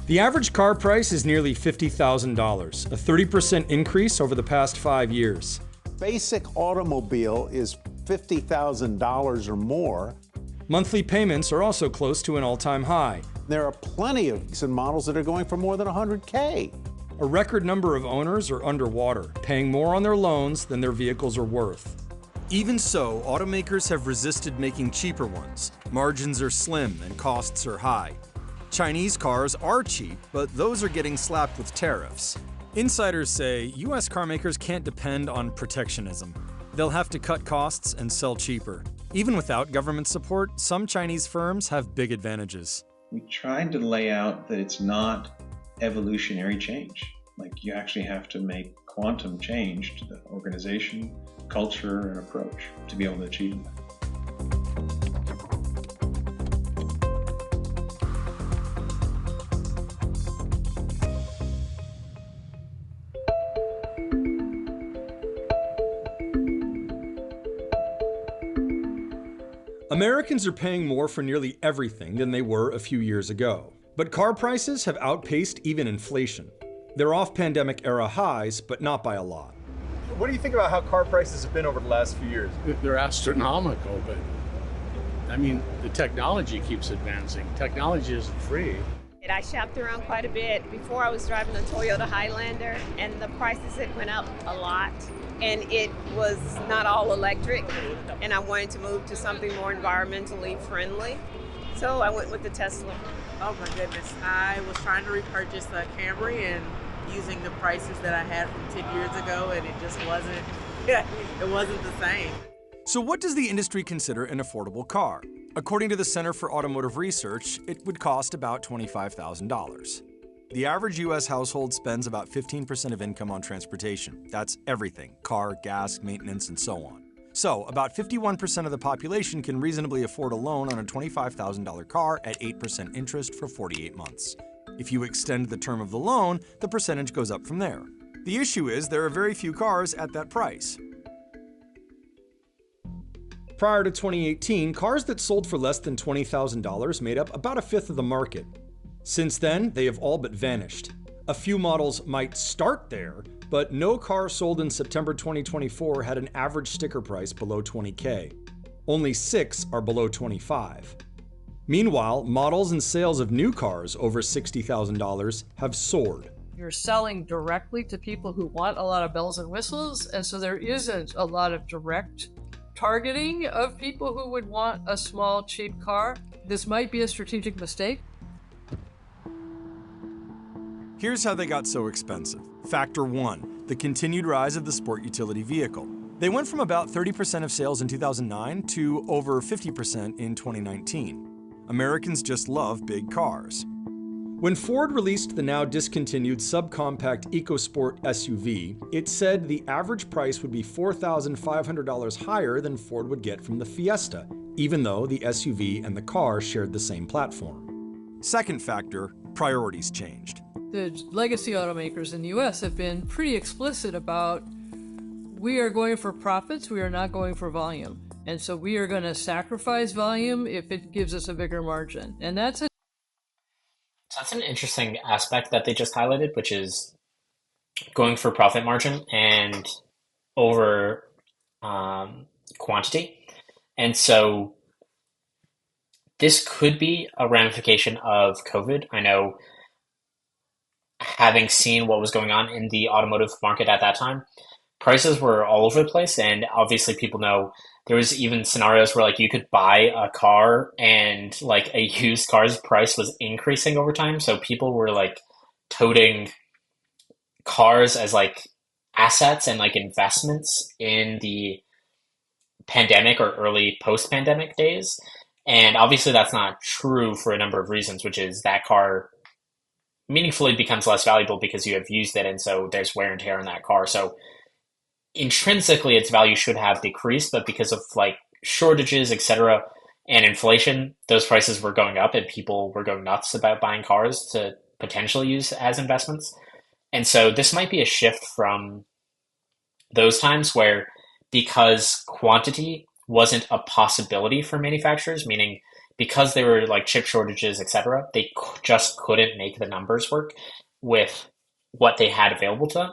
The average car price is nearly $50,000, a 30% increase over the past 5 years. Basic automobile is $50,000 or more. Monthly payments are also close to an all-time high. There are plenty of models that are going for more than $100K. A record number of owners are underwater, paying more on their loans than their vehicles are worth. Even so, automakers have resisted making cheaper ones. Margins are slim and costs are high. Chinese cars are cheap, but those are getting slapped with tariffs. Insiders say US carmakers can't depend on protectionism. They'll have to cut costs and sell cheaper. Even without government support, some Chinese firms have big advantages. We tried to lay out that it's not evolutionary change. Like, you actually have to make quantum change to the organization, culture, and approach to be able to achieve that. Americans are paying more for nearly everything than they were a few years ago. But car prices have outpaced even inflation. They're off pandemic-era highs, but not by a lot. What do you think about how car prices have been over the last few years? They're astronomical, but I mean, the technology keeps advancing. Technology isn't free. I shopped around quite a bit. Before I was driving a Toyota Highlander, and the prices had went up a lot. And it was not all electric, and I wanted to move to something more environmentally friendly. So I went with the Tesla. Oh my goodness. I was trying to repurchase a Camry and using the prices that I had from 10 years ago, and it just wasn't, it wasn't the same. So what does the industry consider an affordable car? According to the Center for Automotive Research, it would cost about $25,000. The average US household spends about 15% of income on transportation. That's everything: car, gas, maintenance, and so on. So, about 51% of the population can reasonably afford a loan on a $25,000 car at 8% interest for 48 months. If you extend the term of the loan, the percentage goes up from there. The issue is there are very few cars at that price. Prior to 2018, cars that sold for less than $20,000 made up about a fifth of the market. Since then, they have all but vanished. A few models might start there, but no car sold in September 2024 had an average sticker price below $20K. Only 6 are below $25. Meanwhile, models and sales of new cars over $60,000 have soared. You're selling directly to people who want a lot of bells and whistles, and so there isn't a lot of direct targeting of people who would want a small, cheap car. This might be a strategic mistake. Here's how they got so expensive. Factor 1, the continued rise of the sport utility vehicle. They went from about 30% of sales in 2009 to over 50% in 2019. Americans just love big cars. When Ford released the now discontinued subcompact EcoSport SUV, it said the average price would be $4,500 higher than Ford would get from the Fiesta, even though the SUV and the car shared the same platform. Second factor, priorities changed. The legacy automakers in the US have been pretty explicit about, we are going for profits, we are not going for volume. And so we are going to sacrifice volume if it gives us a bigger margin. And that's an interesting aspect that they just highlighted, which is going for profit margin and over quantity. And so this could be a ramification of COVID. I know, having seen what was going on in the automotive market at that time, prices were all over the place. And obviously people know there was even scenarios where like you could buy a car and like a used car's price was increasing over time. So people were like toting cars as like assets and like investments in the pandemic or early post-pandemic days. And obviously that's not true for a number of reasons, which is that car meaningfully becomes less valuable because you have used it, and so there's wear and tear on that car. So intrinsically its value should have decreased, but because of like shortages, etc., and inflation, those prices were going up and people were going nuts about buying cars to potentially use as investments. And so this might be a shift from those times where, because quantity wasn't a possibility for manufacturers, meaning because they were like chip shortages, etc., they just couldn't make the numbers work with what they had available to them.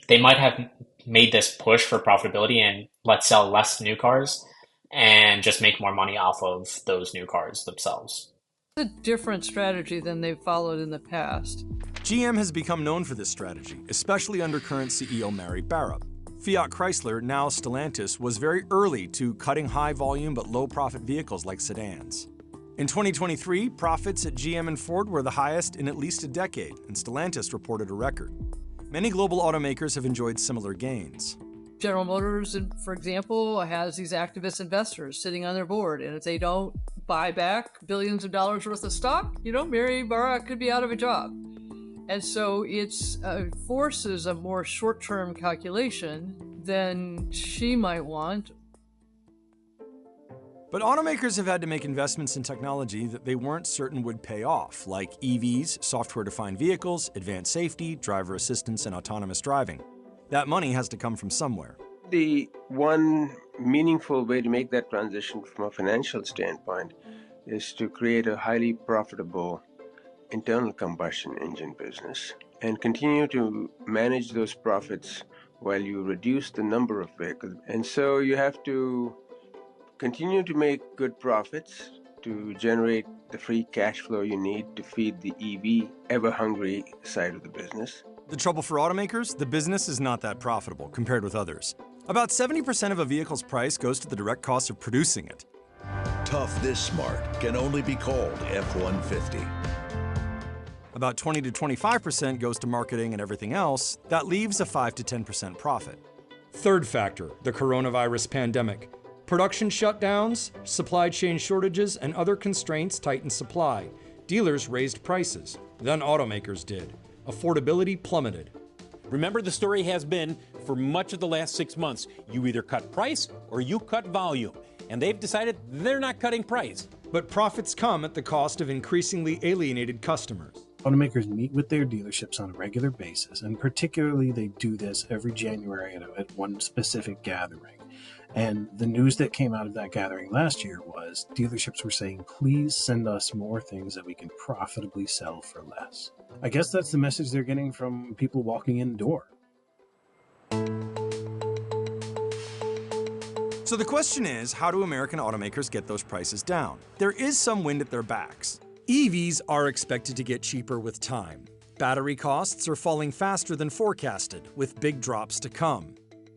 They might have made this push for profitability and let's sell less new cars and just make more money off of those new cars themselves. It's a different strategy than they've followed in the past. GM has become known for this strategy, especially under current CEO Mary Barra. Fiat Chrysler, now Stellantis, was very early to cutting high volume but low profit vehicles like sedans. In 2023, profits at GM and Ford were the highest in at least a decade, and Stellantis reported a record. Many global automakers have enjoyed similar gains. General Motors, for example, has these activist investors sitting on their board, and if they don't buy back billions of dollars worth of stock, Mary Barra could be out of a job. And so it forces a more short-term calculation than she might want. But automakers have had to make investments in technology that they weren't certain would pay off, like EVs, software-defined vehicles, advanced safety, driver assistance, and autonomous driving. That money has to come from somewhere. The one meaningful way to make that transition from a financial standpoint is to create a highly profitable internal combustion engine business and continue to manage those profits while you reduce the number of vehicles. And so you have to continue to make good profits to generate the free cash flow you need to feed the EV ever-hungry side of the business. The trouble for automakers? The business is not that profitable compared with others. About 70% of a vehicle's price goes to the direct cost of producing it. Tough this smart can only be called F-150. About 20 to 25% goes to marketing and everything else. That leaves a 5 to 10% profit. Third factor, the coronavirus pandemic. Production shutdowns, supply chain shortages, and other constraints tightened supply. Dealers raised prices. Then automakers did. Affordability plummeted. Remember, the story has been, for much of the last 6 months, you either cut price or you cut volume. And they've decided they're not cutting price. But profits come at the cost of increasingly alienated customers. Automakers meet with their dealerships on a regular basis, and particularly they do this every January at one specific gathering. And the news that came out of that gathering last year was dealerships were saying, please send us more things that we can profitably sell for less. I guess that's the message they're getting from people walking in the door. So the question is, how do American automakers get those prices down? There is some wind at their backs. EVs are expected to get cheaper with time. Battery costs are falling faster than forecasted, with big drops to come.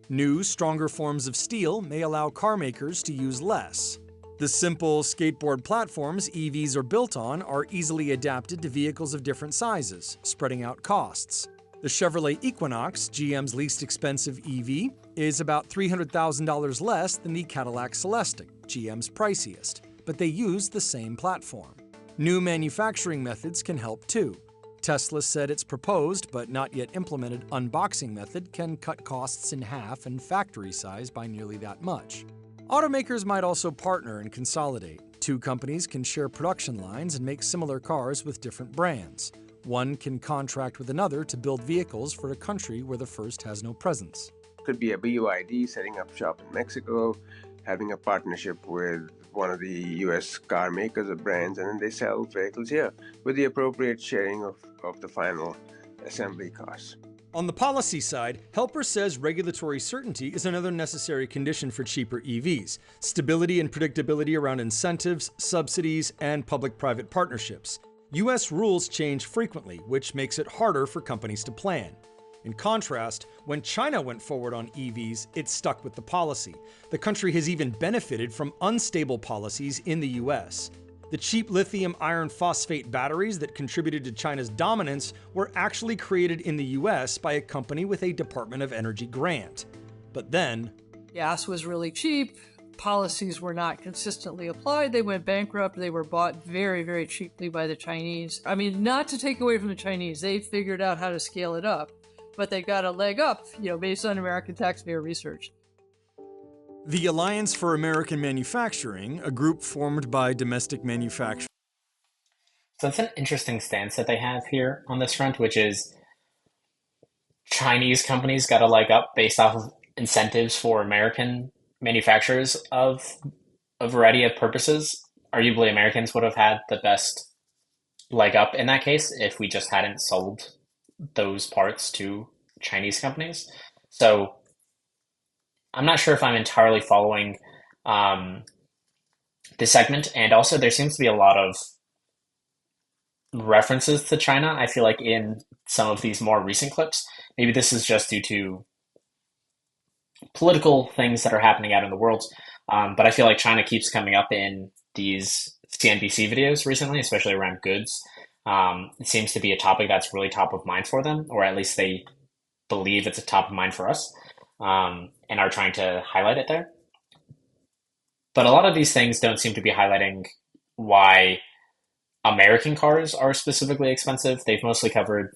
New, stronger forms of steel may allow car makers to use less. The simple skateboard platforms EVs are built on are easily adapted to vehicles of different sizes, spreading out costs. The Chevrolet Equinox, GM's least expensive EV, is about $300,000 less than the Cadillac Celestiq, GM's priciest, but they use the same platform. New manufacturing methods can help too. Tesla said its proposed, but not yet implemented, unboxing method can cut costs in half and factory size by nearly that much. Automakers might also partner and consolidate. Two companies can share production lines and make similar cars with different brands. One can contract with another to build vehicles for a country where the first has no presence. Could be a BYD setting up shop in Mexico, having a partnership with one of the US car makers or brands, and then they sell vehicles here with the appropriate sharing of the final assembly costs. On the policy side, Helper says regulatory certainty is another necessary condition for cheaper EVs. Stability and predictability around incentives, subsidies, and public-private partnerships. US rules change frequently, which makes it harder for companies to plan. In contrast, when China went forward on EVs, it stuck with the policy. The country has even benefited from unstable policies in the US. The cheap lithium iron phosphate batteries that contributed to China's dominance were actually created in the US by a company with a Department of Energy grant. But then, gas was really cheap. Policies were not consistently applied. They went bankrupt. They were bought very, very cheaply by the Chinese. I mean, not to take away from the Chinese. They figured out how to scale it up, but they got a leg up, based on American taxpayer research. The Alliance for American Manufacturing, a group formed by domestic manufacturers. So it's an interesting stance that they have here on this front, which is Chinese companies got a leg up based off of incentives for American manufacturers of a variety of purposes. arguably Americans would have had the best leg up in that case if we just hadn't sold those parts to Chinese companies. So I'm not sure if I'm entirely following this segment. And also, there seems to be a lot of references to China, I feel like, in some of these more recent clips. Maybe this is just due to political things that are happening out in the world. But I feel like China keeps coming up in these CNBC videos recently, especially around goods. It seems to be a topic that's really top of mind for them, or at least they believe it's a top of mind for us, and are trying to highlight it there. But a lot of these things don't seem to be highlighting why American cars are specifically expensive. They've mostly covered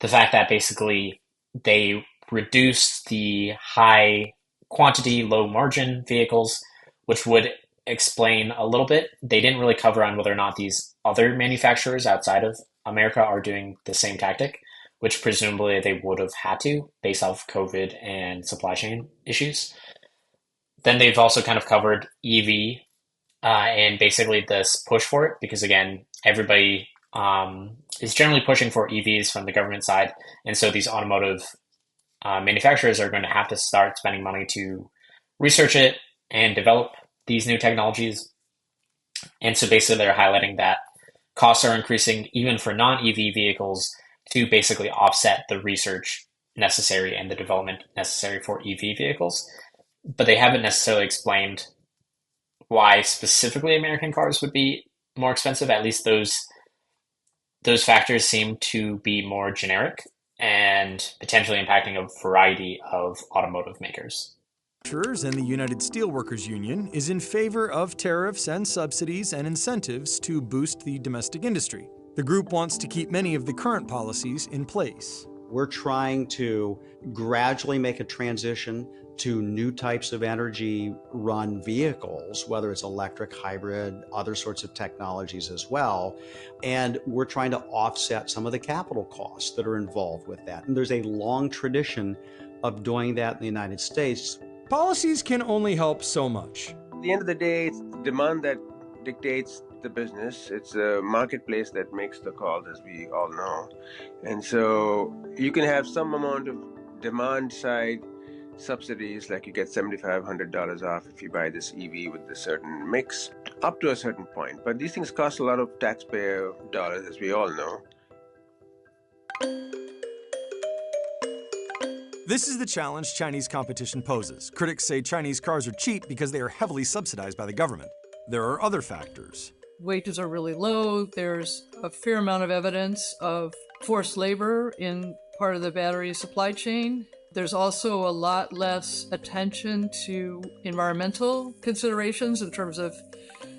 the fact that basically they reduce the high quantity, low margin vehicles, which would explain a little bit. They didn't really cover on whether or not these other manufacturers outside of America are doing the same tactic, which presumably they would have had to based off COVID and supply chain issues. Then they've also kind of covered EV and basically this push for it, because again, everybody is generally pushing for EVs from the government side. And so these automotive manufacturers are going to have to start spending money to research it and develop these new technologies. And so basically they're highlighting that costs are increasing even for non-EV vehicles to basically offset the research necessary and the development necessary for EV vehicles. But they haven't necessarily explained why specifically American cars would be more expensive. At least those factors seem to be more generic and potentially impacting a variety of automotive makers. Manufacturers and the United Steelworkers Union is in favor of tariffs and subsidies and incentives to boost the domestic industry. The group wants to keep many of the current policies in place. We're trying to gradually make a transition to new types of energy-run vehicles, whether it's electric, hybrid, other sorts of technologies as well. And we're trying to offset some of the capital costs that are involved with that. And there's a long tradition of doing that in the United States. Policies can only help so much. At the end of the day, it's demand that dictates the business. It's a marketplace that makes the calls, as we all know. And so you can have some amount of demand side subsidies, like you get $7,500 off if you buy this EV with a certain mix, up to a certain point. But these things cost a lot of taxpayer dollars, as we all know. This is the challenge Chinese competition poses. Critics say Chinese cars are cheap because they are heavily subsidized by the government. There are other factors. Wages are really low. There's a fair amount of evidence of forced labor in part of the battery supply chain. There's also a lot less attention to environmental considerations in terms of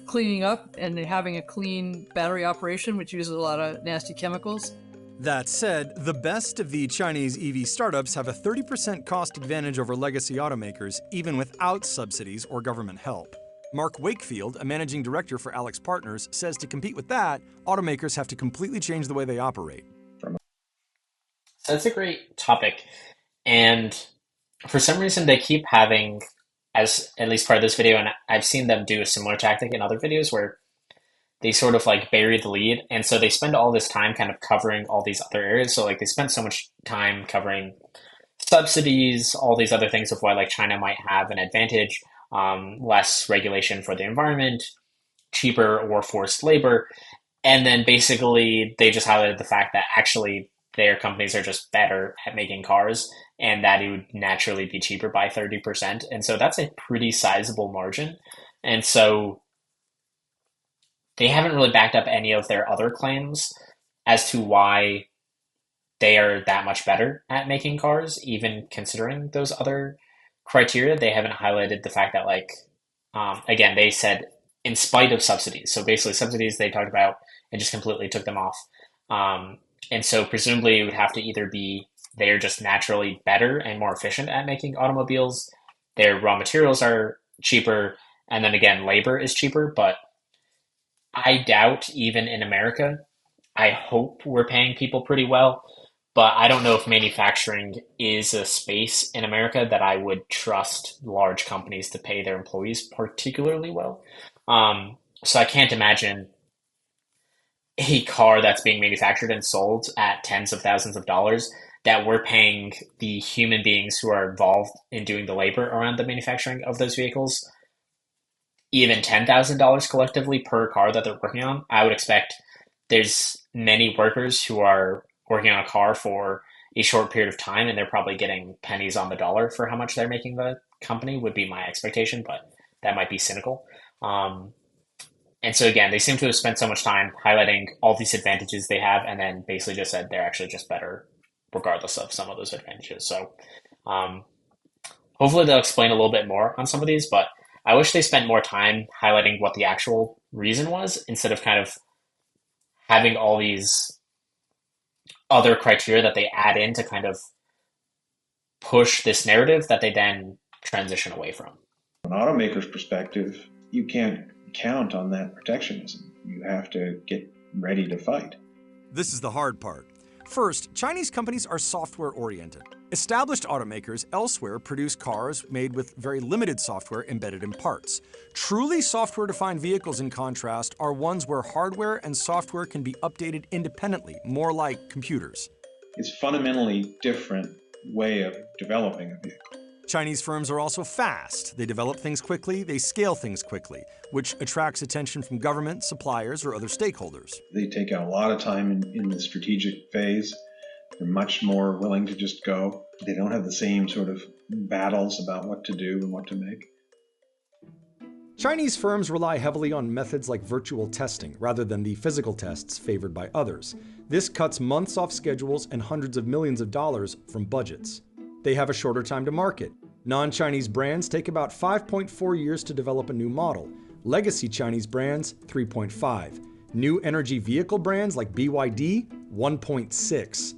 cleaning up and having a clean battery operation, which uses a lot of nasty chemicals. That said, the best of the Chinese EV startups have a 30% cost advantage over legacy automakers, even without subsidies or government help. Mark Wakefield, a managing director for Alex Partners, says to compete with that, automakers have to completely change the way they operate. So that's a great topic. And for some reason, they keep having, as at least part of this video, and I've seen them do a similar tactic in other videos where they sort of like bury the lead. And so they spend all this time kind of covering all these other areas. So like they spend so much time covering subsidies, all these other things of why like China might have an advantage, less regulation for the environment, cheaper or forced labor. And then basically they just highlighted the fact that actually their companies are just better at making cars and that it would naturally be cheaper by 30%. And so that's a pretty sizable margin. And so they haven't really backed up any of their other claims as to why they are that much better at making cars, even considering those other criteria. They haven't highlighted the fact that, like, again, they said in spite of subsidies. So basically subsidies they talked about and just completely took them off. And so presumably it would have to either be they're just naturally better and more efficient at making automobiles, their raw materials are cheaper, and then again, labor is cheaper. But I doubt even in America, I hope we're paying people pretty well, but I don't know if manufacturing is a space in America that I would trust large companies to pay their employees particularly well. So I can't imagine a car that's being manufactured and sold at tens of thousands of dollars that we're paying the human beings who are involved in doing the labor around the manufacturing of those vehicles even $10,000 collectively per car that they're working on. I would expect there's many workers who are working on a car for a short period of time, and they're probably getting pennies on the dollar for how much they're making the company, would be my expectation, but that might be cynical. And so again, they seem to have spent so much time highlighting all these advantages they have, and then basically just said they're actually just better regardless of some of those advantages. So hopefully they'll explain a little bit more on some of these, but I wish they spent more time highlighting what the actual reason was instead of kind of having all these other criteria that they add in to kind of push this narrative that they then transition away from. From an automaker's perspective, you can't count on that protectionism. You have to get ready to fight. This is the hard part. First, Chinese companies are software-oriented. Established automakers elsewhere produce cars made with very limited software embedded in parts. Truly software-defined vehicles, in contrast, are ones where hardware and software can be updated independently, more like computers. It's a fundamentally different way of developing a vehicle. Chinese firms are also fast. They develop things quickly, they scale things quickly, which attracts attention from government, suppliers, or other stakeholders. They take out a lot of time in the strategic phase. They're much more willing to just go. They don't have the same sort of battles about what to do and what to make. Chinese firms rely heavily on methods like virtual testing rather than the physical tests favored by others. This cuts months off schedules and hundreds of millions of dollars from budgets. They have a shorter time to market. Non-Chinese brands take about 5.4 years to develop a new model. Legacy Chinese brands, 3.5. New energy vehicle brands like BYD, 1.6.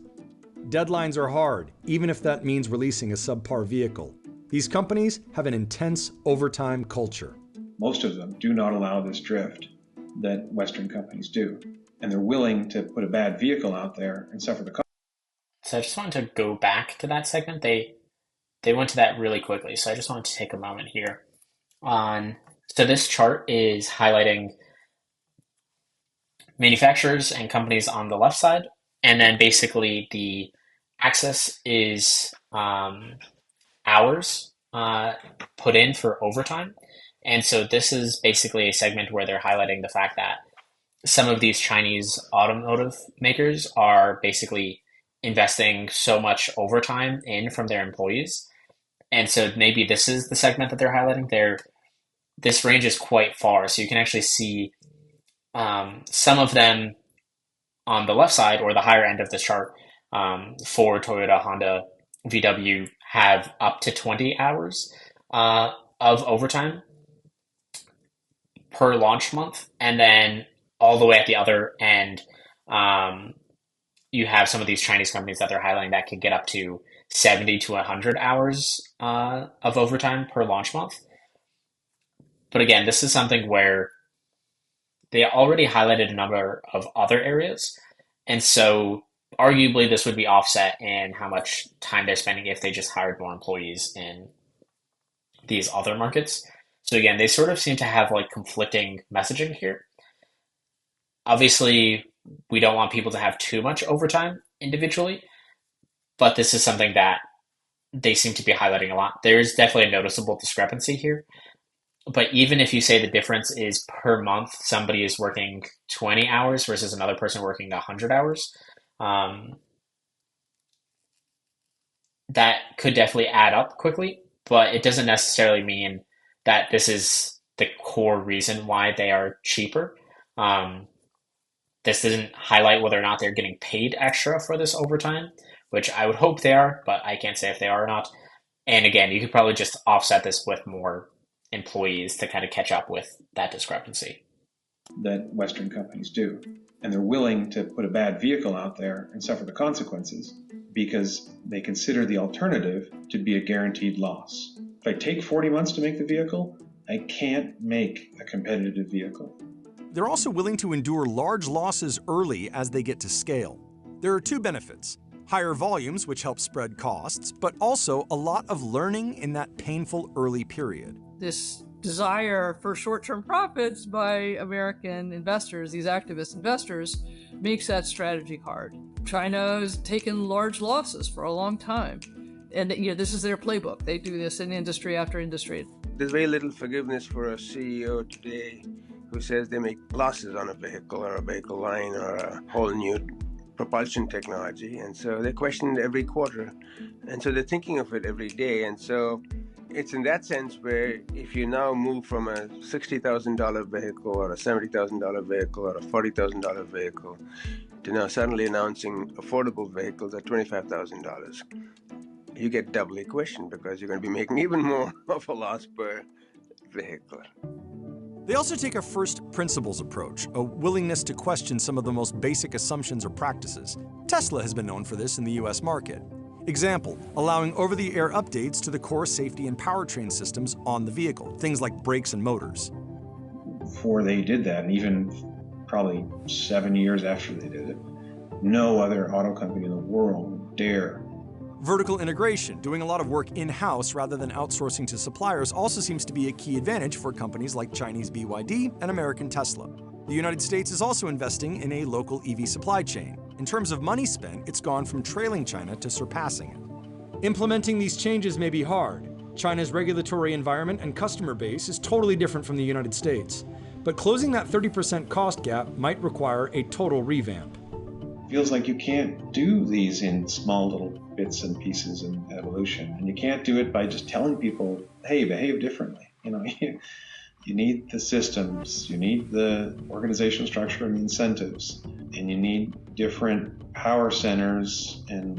Deadlines are hard, even if that means releasing a subpar vehicle. These companies have an intense overtime culture. Most of them do not allow this drift that Western companies do. And they're willing to put a bad vehicle out there and suffer the cost. So I just wanted to go back to that segment. They went to that really quickly, so I just wanted to take a moment here. So this chart is highlighting manufacturers and companies on the left side, and then basically the axis is hours put in for overtime. And so this is basically a segment where they're highlighting the fact that some of these Chinese automotive makers are basically investing so much overtime in from their employees. And so maybe this is the segment that they're highlighting. This range is quite far, so you can actually see some of them on the left side or the higher end of the chart. Ford, Toyota, Honda, VW have up to 20 hours of overtime per launch month, and then all the way at the other end, you have some of these Chinese companies that they're highlighting that can get up to 70 to 100 hours of overtime per launch month. But again, this is something where they already highlighted a number of other areas. And so arguably this would be offset in how much time they're spending if they just hired more employees in these other markets. So again, they sort of seem to have like conflicting messaging here. Obviously, we don't want people to have too much overtime individually, but this is something that they seem to be highlighting a lot. There is definitely a noticeable discrepancy here. But even if you say the difference is per month, somebody is working 20 hours versus another person working 100 hours, that could definitely add up quickly, but it doesn't necessarily mean that this is the core reason why they are cheaper. This doesn't highlight whether or not they're getting paid extra for this overtime, which I would hope they are, but I can't say if they are or not. And again, you could probably just offset this with more employees to kind of catch up with that discrepancy. That Western companies do. And they're willing to put a bad vehicle out there and suffer the consequences because they consider the alternative to be a guaranteed loss. If I take 40 months to make the vehicle, I can't make a competitive vehicle. They're also willing to endure large losses early as they get to scale. There are two benefits: higher volumes, which help spread costs, but also a lot of learning in that painful early period. This desire for short-term profits by American investors, these activist investors, makes that strategy hard. China has taken large losses for a long time. And this is their playbook. They do this in industry after industry. There's very little forgiveness for a CEO today who says they make losses on a vehicle or a vehicle line or a whole new propulsion technology. And so they're questioned every quarter. And so they're thinking of it every day. And so it's in that sense where if you now move from a $60,000 vehicle or a $70,000 vehicle or a $40,000 vehicle to now suddenly announcing affordable vehicles at $25,000, you get doubly questioned because you're going to be making even more of a loss per vehicle. They also take a first principles approach, a willingness to question some of the most basic assumptions or practices. Tesla has been known for this in the US market. Example, allowing over-the-air updates to the core safety and powertrain systems on the vehicle, things like brakes and motors. Before they did that, and even probably 7 years after they did it, no other auto company in the world would dare. Vertical integration, doing a lot of work in-house rather than outsourcing to suppliers, also seems to be a key advantage for companies like Chinese BYD and American Tesla. The United States is also investing in a local EV supply chain. In terms of money spent, it's gone from trailing China to surpassing it. Implementing these changes may be hard. China's regulatory environment and customer base is totally different from the United States. But closing that 30% cost gap might require a total revamp. Feels like you can't do these in small little bits and pieces and evolution. And you can't do it by just telling people, hey, behave differently. You need the systems, you need the organizational structure and incentives, and you need different power centers and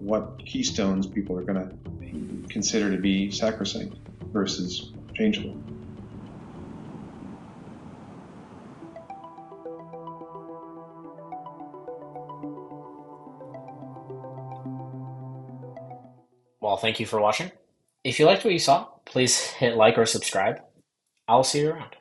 what keystones people are going to consider to be sacrosanct versus changeable. Well, thank you for watching. If you liked what you saw, please hit like or subscribe. I'll see you around.